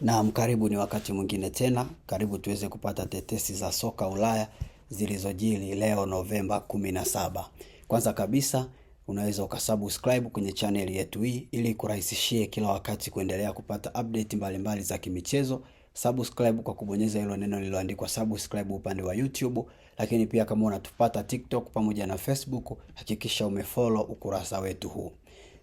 Naam, karibu ni wakati mwingine tena, karibu tuweze kupata tetesi za soka Ulaya zilizojiri leo Novemba 17. Kwanza kabisa, unaweza ukasubscribe kwenye channel yetu hii ili kurahisishie kila wakati kuendelea kupata update mbalimbali za kimichezo. Subscribe kwa kubonyeza hilo neno lililoandikwa subscribe upande wa YouTube, lakini pia kama unatupata TikTok pamoja na Facebook, hakikisha umefollow ukurasa wetu huu.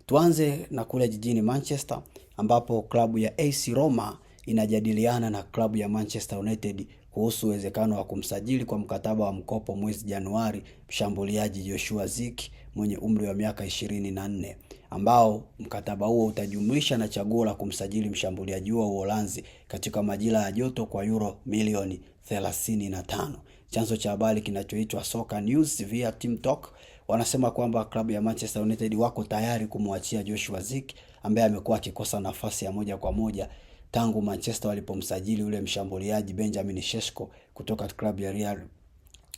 Tuanze na kule jijini Manchester ambapo klabu ya AC Roma inajadiliana na klabu ya Manchester United kuhusu uwezekano wa kumsajili kwa mkataba wa mkopo mwezi Januari mshambuliaji Joshua Zirkzee mwenye umri wa miaka 24, ambao mkataba huo utajumlisha na chaguo la kumsajili mshambuliaji huo wa Uholanzi katika majira ya joto kwa euro milioni 35. Chanzo cha habari kinachoitwa Soccer News via Team Talk wanasema kwamba klabu ya Manchester United wako tayari kumwachia Joshua Zirkzee ambaye amekuwa akikosa nafasi ya moja kwa moja tangu Manchester walipomsajili yule mshambuliaji Benjamin Sesko kutoka klabu ya Real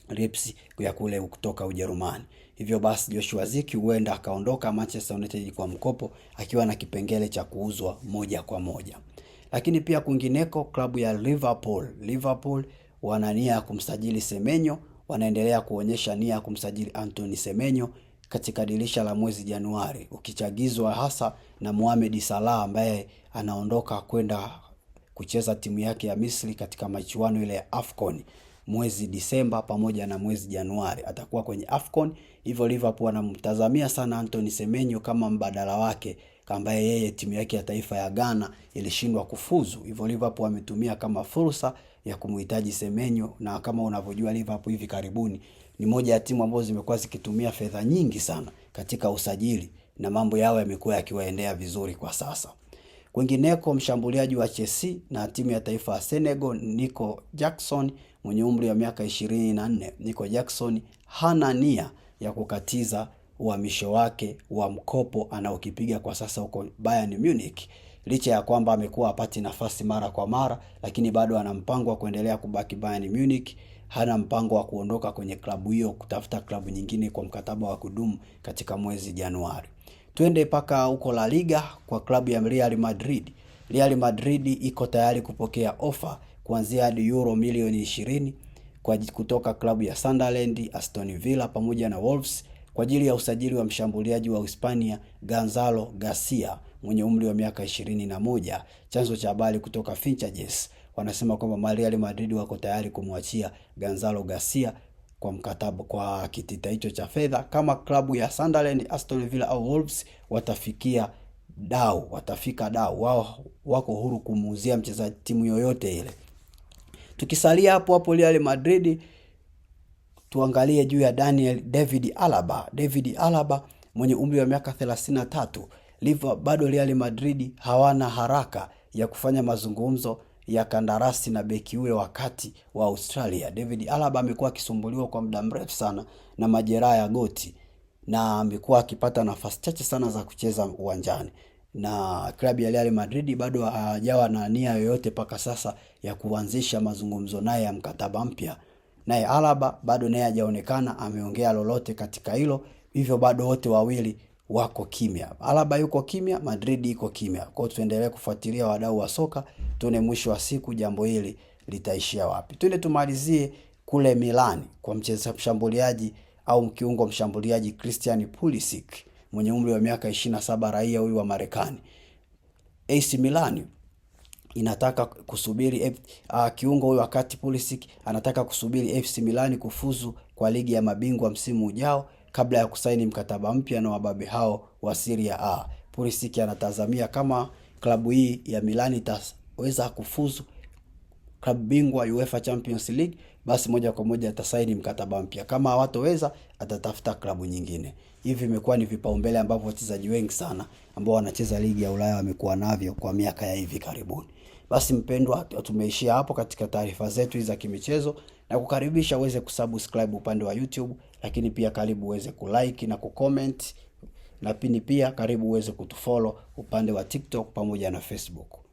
Leipzig ya kule kutoka Ujerumani. Hivyo basi Joshua Zirkzee huenda akaondoka Manchester United kwa mkopo akiwa na kipengele cha kuuzwa moja kwa moja. Lakini pia kwingineko klabu ya Liverpool wana nia ya kumsajili Semenyo, wanaendelea kuonyesha nia ya kumsajili Anthony Semenyo katika dirisha la mwezi Januari, ukichagizwa hasa na Mohamed Salah ambaye anaondoka kwenda kucheza timu yake ya Misri katika michuano ile ya AFCON mwezi Disemba pamoja na mwezi Januari. Atakuwa kwenye AFCON, hivyo Liverpool wanamtazamia sana Anthony Semenyo kama mbadala wake ambaye yeye timu yake ya taifa ya Ghana ilishindwa kufuzu. Hivyo Liverpool wametumia kama fursa ya kumhitaji Semenyo, na kama unavyojua Liverpool hivi karibuni ni moja ya timu ambazo zimekuwa zikitumia fedha nyingi sana katika usajili na mambo yao yamekuwa yakiwaendea vizuri kwa sasa. Kwingineko mshambuliaji wa Chelsea na timu ya taifa ya Senegal Nico Jackson mwenye umri wa miaka 24. Nico Jackson hana nia ya kukatiza uhamisho wake wa mkopo anaokipiga kwa sasa huko Bayern Munich. Licha ya kwamba amekuwa hapati nafasi mara kwa mara, lakini bado ana mpango wa kuendelea kubaki Bayern Munich. Hana mpango wa kuondoka kwenye klabu hiyo kutafuta klabu nyingine kwa mkataba wa kudumu katika mwezi Januari. Twende paka huko La Liga kwa klabu ya Real Madrid. Real Madrid iko tayari kupokea ofa kuanzia hadi euro milioni 20 kutoka klabu ya Sunderland, Aston Villa pamoja na Wolves kwa ajili ya usajili wa mshambuliaji wa Hispania Gonzalo Garcia mwenye umri wa miaka 21. Chanzo cha habari kutoka Finchjes wanasema kwamba Real Madrid wako tayari kumwachia Gonzalo Garcia kwa mkataba kwa kitita hicho cha fedha kama klabu ya Sunderland, Aston Villa au Wolves watafika dau. Wao wako huru kumuuzia mchezaji timu yoyote ile. Tukisalia hapo Real Madrid, tuangalie juu ya David Alaba mwenye umri wa miaka 33. Bado Real Madrid hawana haraka ya kufanya mazungumzo ya kandarasi na beki huyo wakati wa Australia. David Alaba amekuwa akisumbuliwa kwa muda mrefu sana na majeraha ya goti na amekuwa akipata nafasi chache sana za kucheza uwanjani, na klabu ya Real Madrid bado hajawa na nia yoyote paka sasa ya kuanzisha mazungumzo naye ya mkataba mpya. Naye Alaba bado naye hajaonekana ameongea lolote katika hilo, hivyo bado wote wawili wako kimya. Alaba yuko kimya, Madrid iko kimya. Kwa hiyo tuendelee kufuatilia wadau wa soka, tuone mwisho wa siku jambo hili litaishia wapi. Twende tumalizie kule Milan kwa mshambuliaji au kiungo mshambuliaji Christian Pulisic mwenye umri wa miaka 27, raia huyu wa Marekani. AC Milan inataka kusubiri kiungo huyu, wakati Pulisic anataka kusubiri FC Milan kufuzu kwa ligi ya mabingwa msimu ujao kabla ya kusaini mkataba mpya na wababe hao wa Serie A. Pulisic anatazamia kama klabu hii ya Milan itaweza kufuzu klabu bingwa UEFA Champions League, basi moja kwa moja atasaini mkataba mpya. Kama hawatoweza atatafuta klabu nyingine. Hivi imekuwa ni vipaumbele ambavyo wachezaji wengi sana ambao wanacheza ligi ya Ulaya wamekuwa navyo kwa miaka ya hivi karibuni. Basi mpendwa, tumeishia hapo katika taarifa zetu za kimichezo, na kukaribisha uweze kusubscribe upande wa YouTube, lakini pia karibu uweze kulike na kucomment, na pia karibu uweze kutufollow upande wa TikTok pamoja na Facebook.